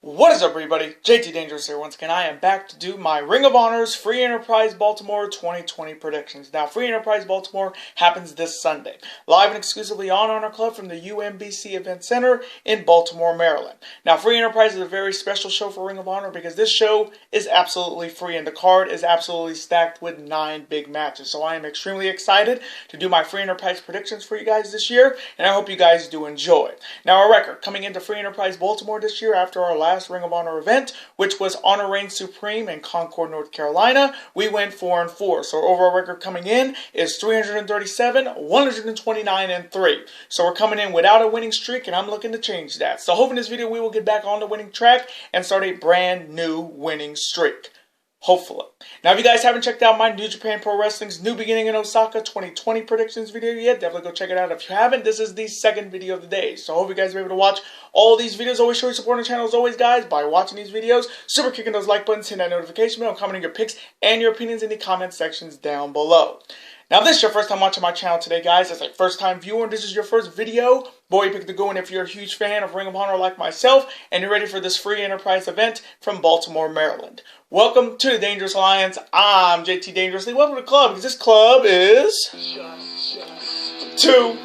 What is up, everybody? JT Dangerous here once again. I am back to do my Ring of Honor's Free Enterprise Baltimore 2020 predictions. Now, Free Enterprise Baltimore happens this Sunday, live and exclusively on Honor Club from the UMBC Event Center in Baltimore, Maryland. Now, Free Enterprise is a very special show for Ring of Honor because this show is absolutely free and the card is absolutely stacked with 9 big matches. So I am extremely excited to do my Free Enterprise predictions for you guys this year, and I hope you guys do enjoy. Now, our record coming into Free Enterprise Baltimore this year after our last Ring of Honor event, which was Honor Reign Supreme in Concord, North Carolina, we went 4-4. So our overall record coming in is 337, 129, and 3. So we're coming in without a winning streak, and I'm looking to change that. So hoping this video we will get back on the winning track and start a brand new winning streak. Hopefully. Now, if you guys haven't checked out my New Japan Pro Wrestling's New Beginning in Osaka 2020 predictions video yet, definitely go check it out. If you haven't, this is the second video of the day. So I hope you guys are able to watch all these videos. Always show your support on the channel as always, guys, by watching these videos, super kicking those like buttons, hitting that notification bell, and commenting your picks and your opinions in the comment sections down below. Now, if this is your first time watching my channel today, guys, as a first-time viewer, and this is your first video, boy, you picked the go. And if you're a huge fan of Ring of Honor like myself, and you're ready for this free enterprise event from Baltimore, Maryland. Welcome to the Dangerous Alliance. I'm JT Dangerously. Welcome to the club, because this club is... Two.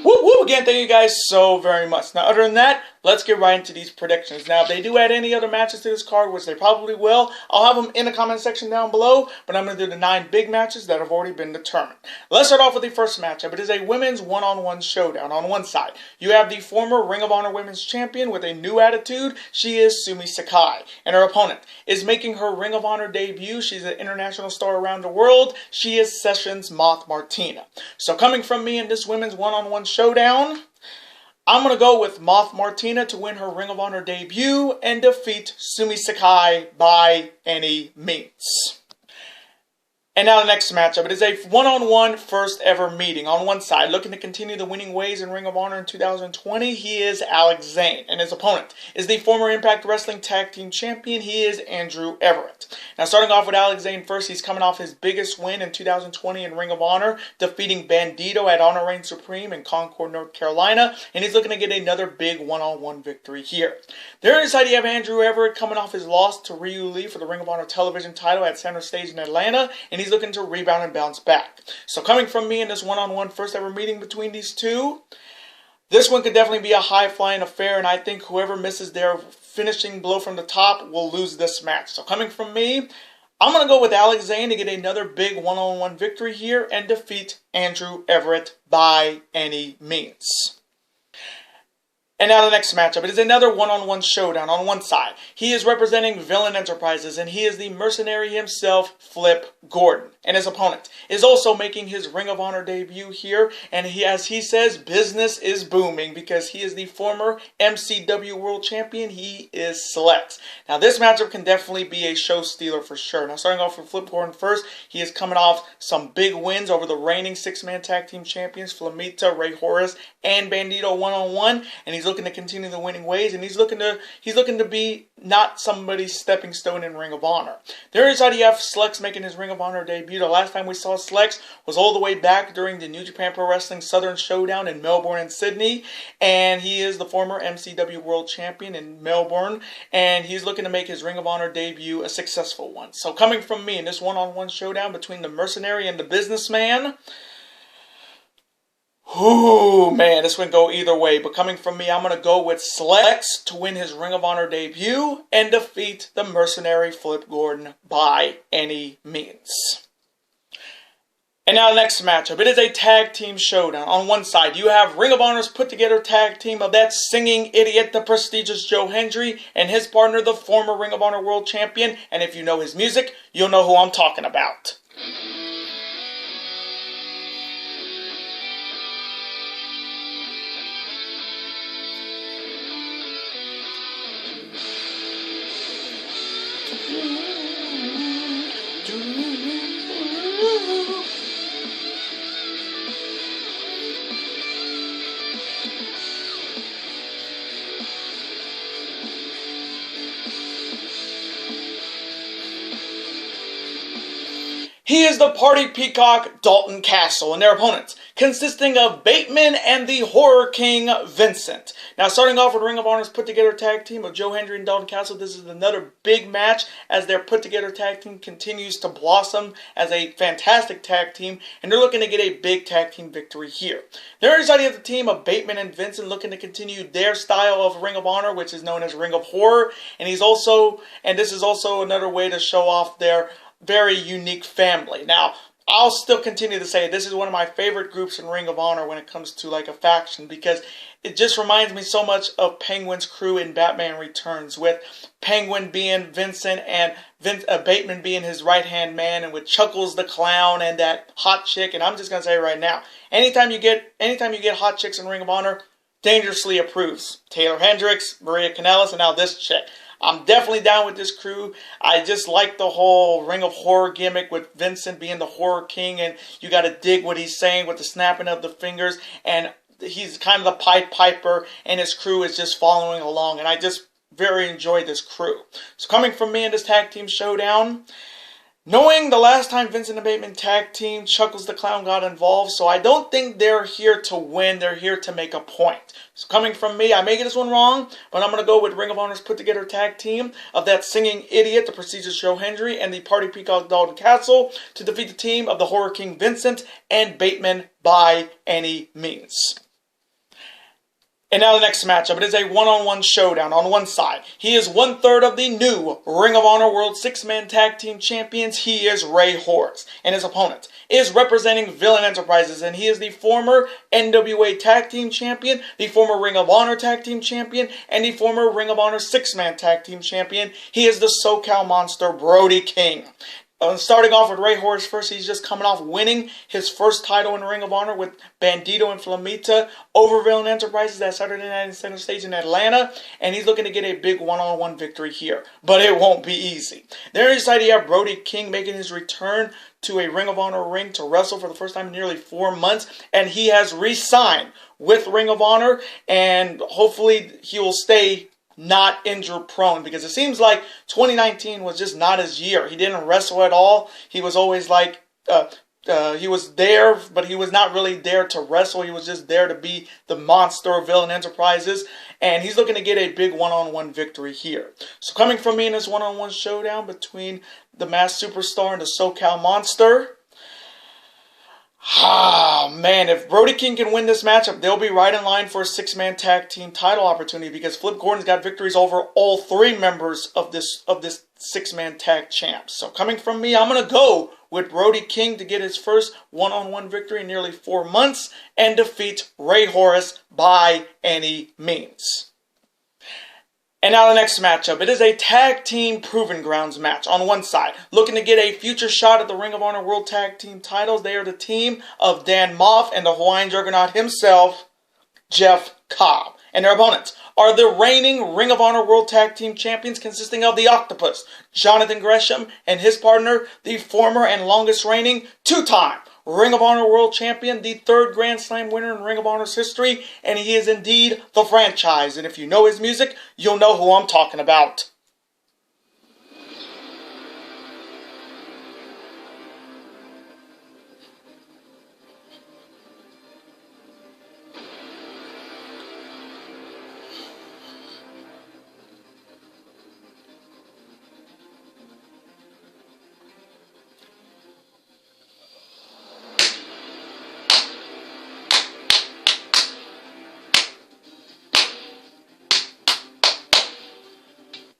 Whoop, whoop, again, thank you guys so very much. Now, other than that, let's get right into these predictions. Now, if they do add any other matches to this card, which they probably will, I'll have them in the comment section down below, but I'm going to do the 9 big matches that have already been determined. Let's start off with the first matchup. It is a women's one-on-one showdown. On one side, you have the former Ring of Honor Women's Champion with a new attitude. She is Sumi Sakai, and her opponent is making her Ring of Honor debut. She's an international star around the world. She is Sessions Moth Martina. So coming from me in this women's one-on-one showdown, I'm going to go with Moth Martina to win her Ring of Honor debut and defeat Sumi Sakai by any means. And now the next matchup. It is a one-on-one first ever meeting. On one side, looking to continue the winning ways in Ring of Honor in 2020, he is Alex Zane. And his opponent is the former Impact Wrestling Tag Team Champion. He is Andrew Everett. Now, starting off with Alex Zane first, he's coming off his biggest win in 2020 in Ring of Honor, defeating Bandito at Honor Reign Supreme in Concord, North Carolina. And he's looking to get another big one-on-one victory here. There inside, you have Andrew Everett coming off his loss to Ryu Lee for the Ring of Honor television title at Center Stage in Atlanta. And he's looking to rebound and bounce back. So coming from me in this one-on-one first ever meeting between these two, this one could definitely be a high-flying affair, and I think whoever misses their finishing blow from the top will lose this match. So coming from me, I'm going to go with Alex Zane to get another big one-on-one victory here and defeat Andrew Everett by any means. And now the next matchup. It is another one-on-one showdown. On one side, he is representing Villain Enterprises, and he is the mercenary himself, Flip Gordon. And his opponent is also making his Ring of Honor debut here, and as he says, business is booming because he is the former MCW World Champion. He is Slex. Now, this matchup can definitely be a show stealer for sure. Now, starting off with Flip Gordon first, he is coming off some big wins over the reigning 6-man tag team champions, Flamita, Ray Horace, and Bandito one-on-one, and he's looking to continue the winning ways, and he's looking to be not somebody's stepping stone in Ring of Honor. There is how you have Slex making his Ring of Honor debut. The last time we saw Slex was all the way back during the New Japan Pro Wrestling Southern Showdown in Melbourne and Sydney, and he is the former MCW World Champion in Melbourne, and he's looking to make his Ring of Honor debut a successful one. So coming from me in this one-on-one showdown between the mercenary and the businessman, ooh, man, this would go either way. But coming from me, I'm going to go with Slex to win his Ring of Honor debut and defeat the mercenary Flip Gordon by any means. And now the next matchup. It is a tag team showdown. On one side, you have Ring of Honor's put-together tag team of that singing idiot, the prestigious Joe Hendry, and his partner, the former Ring of Honor World Champion. And if you know his music, you'll know who I'm talking about. He is the Party Peacock, Dalton Castle, and their opponents consisting of Bateman and the Horror King, Vincent. Now, starting off with Ring of Honor's put-together tag team of Joe Hendry and Dalton Castle, this is another big match as their put-together tag team continues to blossom as a fantastic tag team, and they're looking to get a big tag team victory here. They're inside of the team of Bateman and Vincent, looking to continue their style of Ring of Honor, which is known as Ring of Horror, and this is also another way to show off their very unique family. Now, I'll still continue to say this is one of my favorite groups in Ring of Honor when it comes to like a faction, because it just reminds me so much of Penguin's crew in Batman Returns, with Penguin being Vincent and Bateman being his right-hand man, and with Chuckles the Clown and that hot chick. And I'm just going to say right now, anytime you get hot chicks in Ring of Honor, Dangerously approves. Taylor Hendricks, Maria Kanellis, and now this chick. I'm definitely down with this crew. I just like the whole Ring of Horror gimmick with Vincent being the Horror King, and you got to dig what he's saying with the snapping of the fingers, and he's kind of the Pied Piper, and his crew is just following along, and I just very enjoy this crew. So coming from me in this tag team showdown, knowing the last time Vincent and Bateman tag team, Chuckles the Clown got involved, so I don't think they're here to win, they're here to make a point. So coming from me, I may get this one wrong, but I'm going to go with Ring of Honor's put-together tag team of that singing idiot, the prestigious Joe Hendry, and the Party Peacock Dalton Castle to defeat the team of the Horror King Vincent and Bateman by any means. And now the next matchup. It is a one-on-one showdown. On one side, he is one-third of the new Ring of Honor World Six-Man Tag Team Champions. He is Ray Horus. And his opponent is representing Villain Enterprises. And he is the former NWA Tag Team Champion, the former Ring of Honor Tag Team Champion, and the former Ring of Honor Six-Man Tag Team Champion. He is the SoCal Monster, Brody King. Starting off with Ray Horus first, he's just coming off winning his first title in Ring of Honor with Bandito and Flamita over Villain Enterprises at Saturday Night Center Stage in Atlanta, and he's looking to get a big one-on-one victory here, but it won't be easy. There inside you have Brody King making his return to a Ring of Honor ring to wrestle for the first time in nearly 4 months, and he has re-signed with Ring of Honor, and hopefully he will stay not injury prone, because it seems like 2019 was just not his year. He didn't wrestle at all. He was always like, he was there, but he was not really there to wrestle. He was just there to be the monster of Villain Enterprises, and he's looking to get a big one-on-one victory here. So coming from me in this one-on-one showdown between the Masked Superstar and the SoCal Monster, man, if Brody King can win this matchup, they'll be right in line for a six-man tag team title opportunity, because Flip Gordon's got victories over all 3 members of this six-man tag champs. So coming from me, I'm going to go with Brody King to get his first one-on-one victory in nearly 4 months and defeat Ray Horus by any means. And now the next matchup. It is a tag team proving grounds match. On one side, looking to get a future shot at the Ring of Honor World Tag Team titles, they are the team of Dan Moff and the Hawaiian Juggernaut himself, Jeff Cobb. And their opponents are the reigning Ring of Honor World Tag Team Champions, consisting of the Octopus, Jonathan Gresham, and his partner, the former and longest reigning 2-time Ring of Honor World Champion, the 3rd Grand Slam winner in Ring of Honor's history, and he is indeed the franchise. And if you know his music, you'll know who I'm talking about.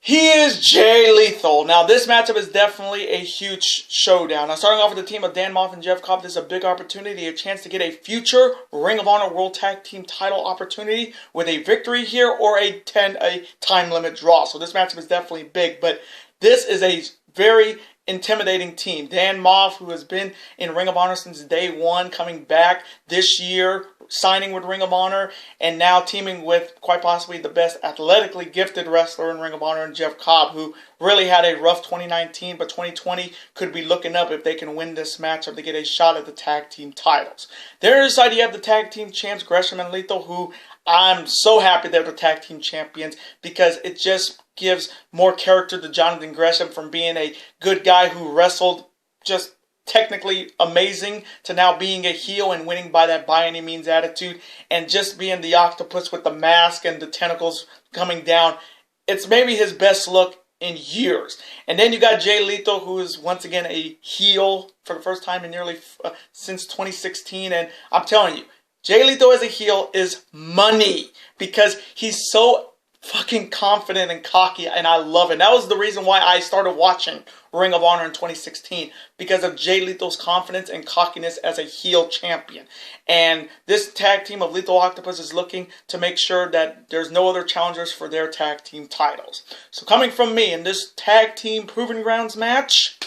He is Jay Lethal. Now, this matchup is definitely a huge showdown. Now, starting off with the team of Dan Moff and Jeff Cobb, this is a big opportunity, a chance to get a future Ring of Honor World Tag Team title opportunity with a victory here or a time limit draw. So this matchup is definitely big, but this is a very intimidating team. Dan Moff, who has been in Ring of Honor since day one, coming back this year, signing with Ring of Honor, and now teaming with quite possibly the best athletically gifted wrestler in Ring of Honor, and Jeff Cobb, who really had a rough 2019, but 2020 could be looking up if they can win this matchup to get a shot at the tag team titles. There inside you have the tag team champs, Gresham and Lethal, who I'm so happy they're the tag team champions, because it just gives more character to Jonathan Gresham from being a good guy who wrestled just technically amazing to now being a heel and winning by that by any means attitude and just being the octopus with the mask and the tentacles coming down. It's maybe his best look in years. And then you got Jay Lethal, who is once again a heel for the first time in nearly since 2016. And I'm telling you, Jay Lethal as a heel is money because he's so fucking confident and cocky, and I love it. That was the reason why I started watching Ring of Honor in 2016, because of Jay Lethal's confidence and cockiness as a heel champion. And this tag team of Lethal Octopus is looking to make sure that there's no other challengers for their tag team titles. So coming from me in this tag team Proving Grounds match,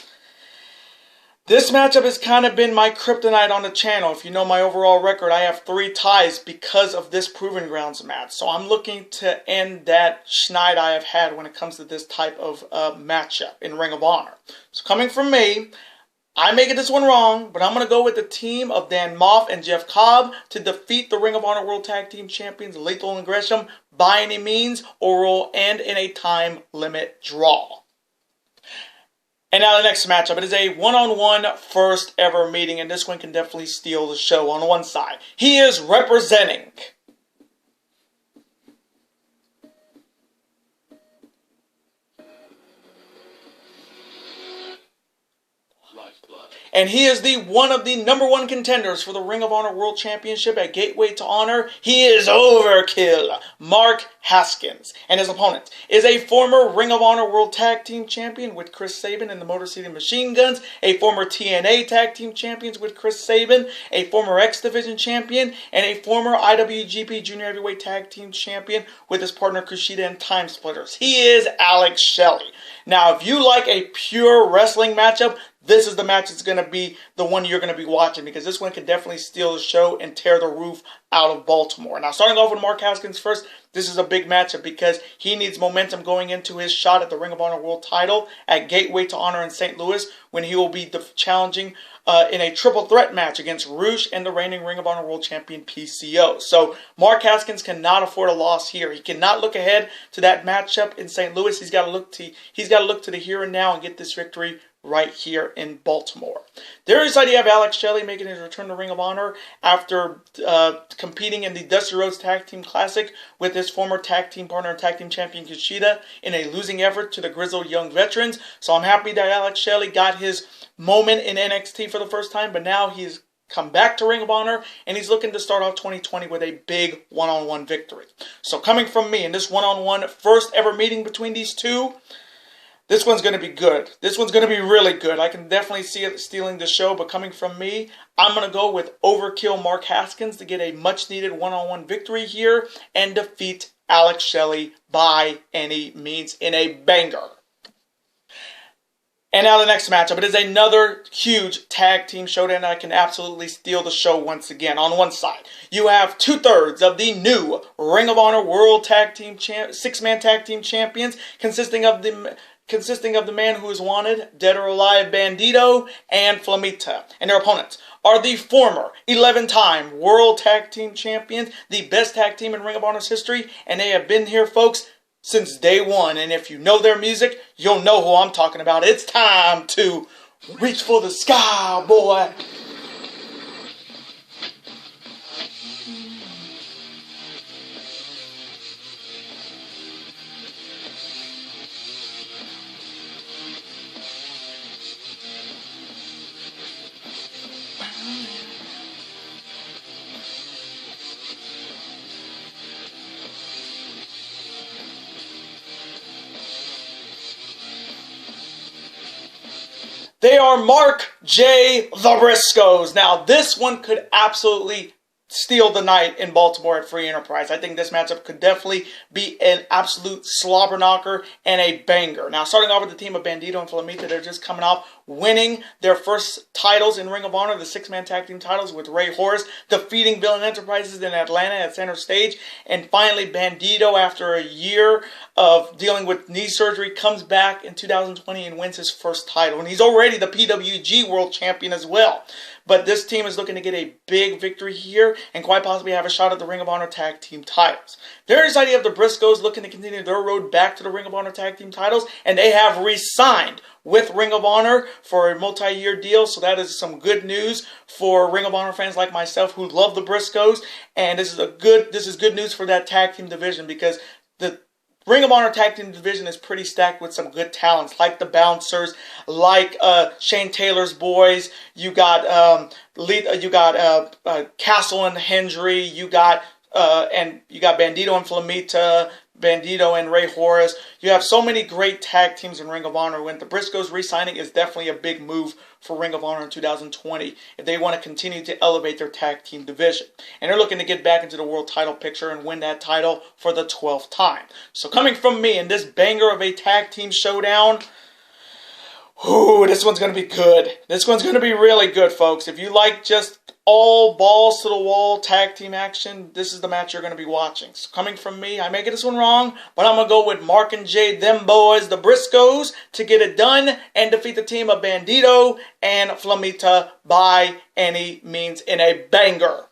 this matchup has kind of been my kryptonite on the channel. If you know my overall record, I have 3 ties because of this Proving Grounds match. So I'm looking to end that schneid I have had when it comes to this type of matchup in Ring of Honor. So coming from me, I may get this one wrong, but I'm going to go with the team of Dan Moff and Jeff Cobb to defeat the Ring of Honor World Tag Team Champions Lethal and Gresham by any means, or will end in a time limit draw. And now the next matchup, it is a one-on-one first ever meeting, and this one can definitely steal the show on one side. He is representing and he is one of the #1 contenders for the Ring of Honor World Championship at Gateway to Honor. He is Overkill, Mark Haskins. And his opponent is a former Ring of Honor World Tag Team Champion with Chris Sabin and the Motor City Machine Guns, a former TNA Tag Team Champions with Chris Sabin, a former X Division Champion, and a former IWGP Junior Heavyweight Tag Team Champion with his partner Kushida and Time Splitters. He is Alex-Shelley. Now, if you like a pure wrestling matchup, this is the match that's going to be the one you're going to be watching, because this one can definitely steal the show and tear the roof out of Baltimore. Now, starting off with Mark Haskins first, this is a big matchup because he needs momentum going into his shot at the Ring of Honor World title at Gateway to Honor in St. Louis, when he will be challenging in a triple threat match against Rush and the reigning Ring of Honor World Champion PCO. So Mark Haskins cannot afford a loss here. He cannot look ahead to that matchup in St. Louis. He's got to look to the here and now and get this victory right here in Baltimore. The other side, you have Alex-Shelley making his return to Ring of Honor after competing in the Dusty Rhodes Tag Team Classic with his former tag team partner and tag team champion Kushida in a losing effort to the grizzled young veterans. So I'm happy that Alex-Shelley got his moment in NXT for the first time, but now he's come back to Ring of Honor, and he's looking to start off 2020 with a big one-on-one victory. So coming from me in this one-on-one first ever meeting between these two, this one's going to be good. This one's going to be really good. I can definitely see it stealing the show, but coming from me, I'm going to go with Overkill Mark Haskins to get a much-needed one-on-one victory here and defeat Alex-Shelley by any means in a banger. And now the next matchup. It is another huge tag team showdown that can absolutely steal the show once again. On one side, you have 2/3 of the new Ring of Honor World Tag Team Six-Man Tag Team Champions, consisting of the man who is wanted, Dead or Alive Bandito, and Flamita. And their opponents are the former 11-time World Tag Team Champions, the best tag team in Ring of Honor's history, and they have been here, folks, since day one. And if you know their music, you'll know who I'm talking about. It's time to reach for the sky, boy. They are Mark J. the Briscoes. Now, this one could absolutely steal the night in Baltimore at Free Enterprise. I think this matchup could definitely be an absolute slobber knocker and a banger. Now, starting off with the team of Bandito and Flamita, they're just coming off winning their first titles in Ring of Honor, the six-man tag team titles with Ray Horace, defeating Villain Enterprises in Atlanta at Center Stage. And finally, Bandito, after a year of dealing with knee surgery, comes back in 2020 and wins his first title. And he's already the PWG World Champion as well. But this team is looking to get a big victory here and quite possibly have a shot at the Ring of Honor Tag Team titles. There's the idea of the Briscoes looking to continue their road back to the Ring of Honor Tag Team titles, and they have re-signed with Ring of Honor for a multi-year deal. So that is some good news for Ring of Honor fans like myself who love the Briscoes. And this is good news for that tag team division, because the Ring of Honor tag team division is pretty stacked with some good talents, like the Bouncers, like Shane Taylor's boys. You got Castle and Hendry. You got Bandito and Flamita, Bandito and Ray Horace. You have so many great tag teams in Ring of Honor. When the Briscoes re-signing is definitely a big move for Ring of Honor in 2020 if they want to continue to elevate their tag team division. And they're looking to get back into the world title picture and win that title for the 12th time. So coming from me in this banger of a tag team showdown, ooh, this one's going to be good. This one's going to be really good, folks. If you like just all balls to the wall tag team action, this is the match you're going to be watching. So coming from me, I may get this one wrong, but I'm going to go with Mark and Jay, them boys, the Briscoes, to get it done and defeat the team of Bandito and Flamita by any means in a banger.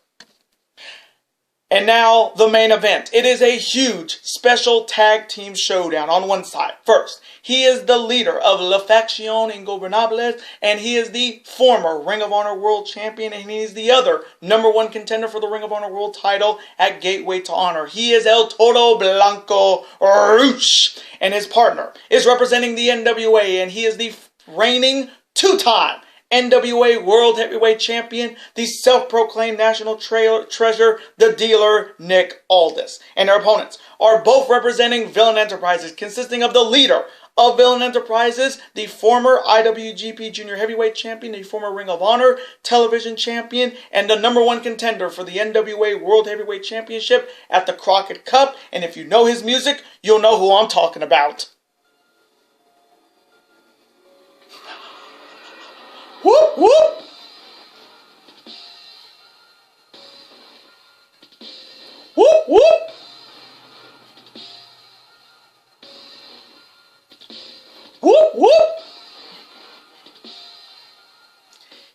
And now, the main event. It is a huge special tag team showdown on one side. First, he is the leader of La Facción Ingobernables, and he is the former Ring of Honor World Champion, and he is the other #1 contender for the Ring of Honor World title at Gateway to Honor. He is El Toro Blanco Rush, and his partner is representing the NWA, and he is the reigning two-time NWA World Heavyweight Champion, the self-proclaimed national treasure, the dealer, Nick Aldis. And their opponents are both representing Villain Enterprises, consisting of the leader of Villain Enterprises, the former IWGP Junior Heavyweight Champion, the former Ring of Honor Television Champion, and the #1 contender for the NWA World Heavyweight Championship at the Crockett Cup. And if you know his music, you'll know who I'm talking about. Whoop, whoop. Whoop, whoop. Whoop, whoop.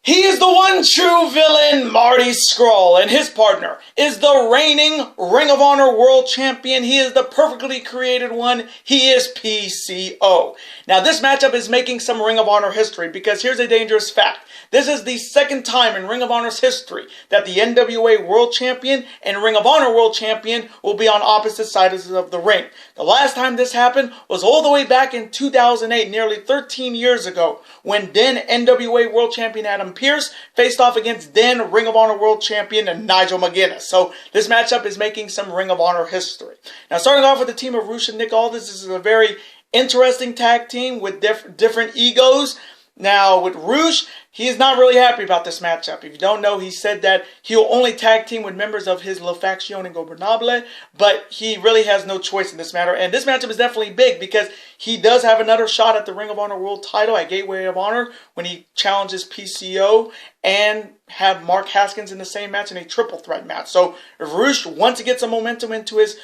He is the one true villain, Marty Scurll, and his partner is the reigning Ring of Honor World Champion. He is the perfectly created one. He is PCO. Now, this matchup is making some Ring of Honor history, because here's a dangerous fact. This is the second time in Ring of Honor's history that the NWA World Champion and Ring of Honor World Champion will be on opposite sides of the ring. The last time this happened was all the way back in 2008, nearly 13 years ago, when then NWA World Champion Adam Pearce faced off against then Ring of Honor World Champion Nigel McGuinness. So this matchup is making some Ring of Honor history. Now, starting off with the team of Rush and Nick Aldis, this is a very interesting tag team with different egos. Now, with Rush, he is not really happy about this matchup. If you don't know, he said that he'll only tag team with members of his La Facción Ingobernables, but he really has no choice in this matter. And this matchup is definitely big, because he does have another shot at the Ring of Honor World title at Gateway of Honor when he challenges PCO and have Mark Haskins in the same match in a triple threat match. So if Rush wants to get some momentum into his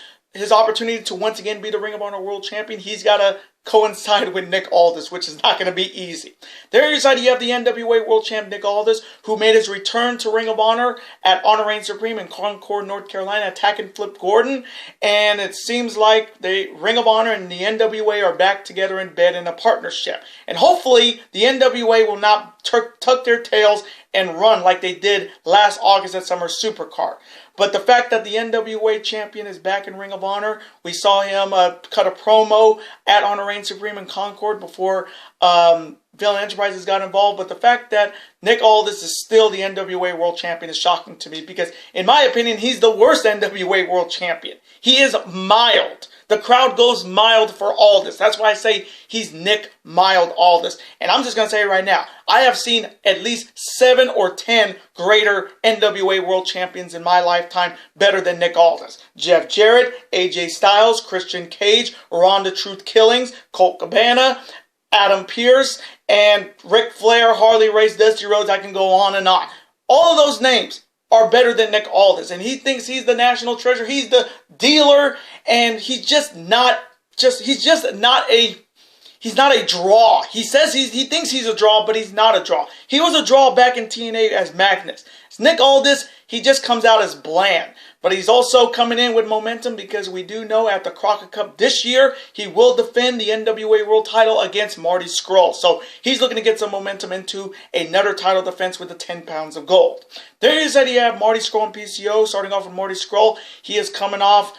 opportunity to once again be the Ring of Honor World Champion, he's got to coincide with Nick Aldis, which is not going to be easy. There on your side, you have the NWA World Champ Nick Aldis, who made his return to Ring of Honor at Honor Reign Supreme in Concord, North Carolina, attacking Flip Gordon. And it seems like the Ring of Honor and the NWA are back together in bed in a partnership. And hopefully, the NWA will not tuck their tails and run like they did last August at Summer Supercard. But the fact that the NWA champion is back in Ring of Honor, we saw him cut a promo at Honor Reign Supreme in Concord before Villain Enterprises got involved. But the fact that Nick Aldis is still the NWA World Champion is shocking to me, because in my opinion, he's the worst NWA World Champion. He is mild. The crowd goes mild for Aldis. That's why I say he's Nick Mild Aldis. And I'm just going to say it right now. I have seen at least 7 or 10 greater NWA World Champions in my lifetime better than Nick Aldis. Jeff Jarrett, AJ Styles, Christian Cage, Ron the Truth Killings, Colt Cabana, Adam Pearce, and Ric Flair, Harley Race, Dusty Rhodes. I can go on and on. All of those names are better than Nick Aldis, and he thinks he's the national treasure. He's the dealer, and he's not a draw. He says he thinks he's a draw, but he's not a draw. He was a draw back in TNA as Magnus. Nick Aldis, he just comes out as bland. But he's also coming in with momentum because we do know at the Crockett Cup this year, he will defend the NWA World title against Marty Scurll. So he's looking to get some momentum into another title defense with the 10 pounds of gold. There you said you have Marty Scurll and PCO. Starting off with Marty Scurll, he is coming off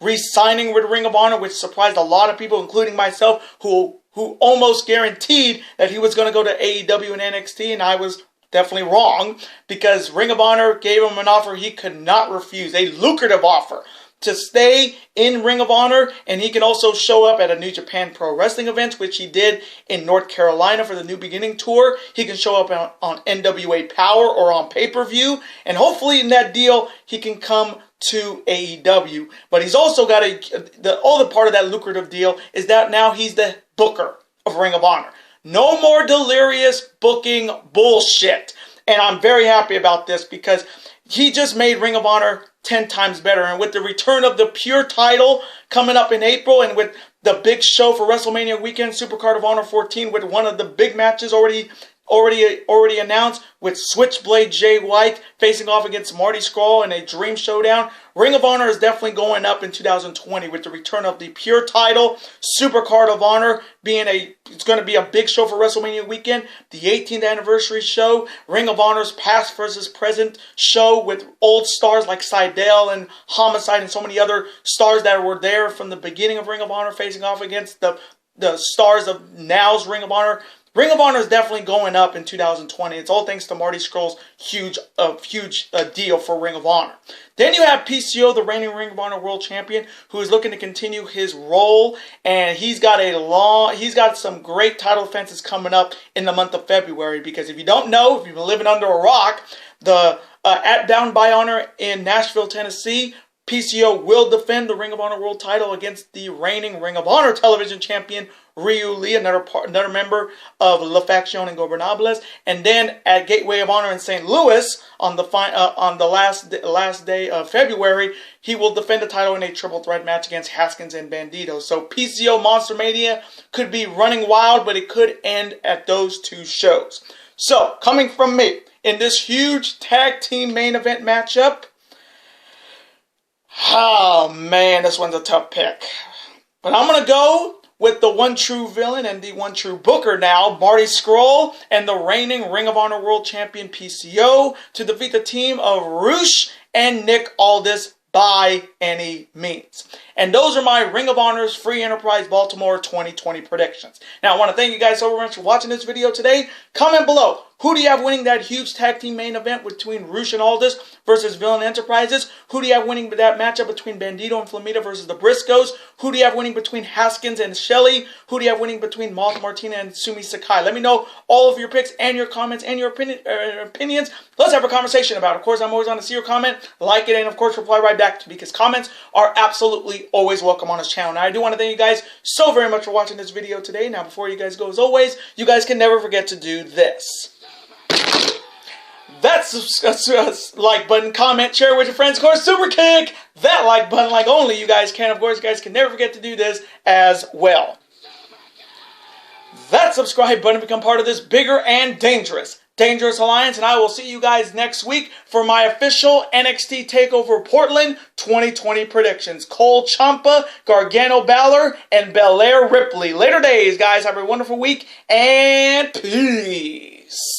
re-signing with Ring of Honor, which surprised a lot of people, including myself, who almost guaranteed that he was going to go to AEW and NXT, and I was definitely wrong, because Ring of Honor gave him an offer he could not refuse, a lucrative offer to stay in Ring of Honor, and he can also show up at a New Japan Pro Wrestling event, which he did in North Carolina for the New Beginning Tour. He can show up on NWA Power or on pay-per-view, and hopefully in that deal, he can come to AEW. But he's also got the other part of that lucrative deal is that now he's the booker of Ring of Honor. No more delirious booking bullshit. And I'm very happy about this because he just made Ring of Honor 10 times better. And with the return of the Pure title coming up in April, and with the big show for WrestleMania weekend, Supercard of Honor 14, with one of the big matches already announced, with Switchblade Jay White facing off against Marty Scurll in a Dream Showdown. Ring of Honor is definitely going up in 2020 with the return of the Pure title, Supercard of Honor it's going to be a big show for WrestleMania weekend, the 18th anniversary show, Ring of Honor's past versus present show with old stars like Seidel and Homicide and so many other stars that were there from the beginning of Ring of Honor facing off against the stars of now's Ring of Honor. Ring of Honor is definitely going up in 2020. It's all thanks to Marty Scurll's huge deal for Ring of Honor. Then you have PCO, the reigning Ring of Honor World Champion, who is looking to continue his role, and he's got some great title defenses coming up in the month of February. Because if you don't know, if you've been living under a rock, at Bound by Honor in Nashville, Tennessee, PCO will defend the Ring of Honor World title against the reigning Ring of Honor Television Champion, Ryu Lee, another member of La Facción Ingobernables. And then at Gateway of Honor in St. Louis on the last day of February, he will defend the title in a triple threat match against Haskins and Bandito. So PCO Monster Mania could be running wild, but it could end at those two shows. So, coming from me, in this huge tag team main event matchup, oh man, this one's a tough pick. But I'm going to go with the one true villain and the one true booker now, Marty Scurll, and the reigning Ring of Honor World Champion PCO to defeat the team of Rush and Nick Aldis by any means. And those are my Ring of Honor's Free Enterprise Baltimore 2020 predictions. Now, I want to thank you guys so much for watching this video today. Comment below, who do you have winning that huge tag team main event between Rush and Aldis versus Villain Enterprises? Who do you have winning that matchup between Bandito and Flamita versus the Briscoes? Who do you have winning between Haskins and Shelley? Who do you have winning between Moth Martina and Sumi Sakai? Let me know all of your picks and your comments and your opinions. Let's have a conversation about it. Of course, I'm always on to see your comment, like it, and of course, reply right back to me, because comments are absolutely always welcome on this channel. Now, I do want to thank you guys so very much for watching this video today. Now, before you guys go, as always, you guys can never forget to do this. That's like button, comment, share with your friends. Of course, super kick that like button like only you guys can. Of course, you guys can never forget to do this as well. That subscribe button to become part of this bigger and dangerous alliance. And I will see you guys next week for my official NXT TakeOver Portland 2020 predictions. Cole Ciampa, Gargano Balor, and Belair Ripley. Later days, guys. Have a wonderful week and peace.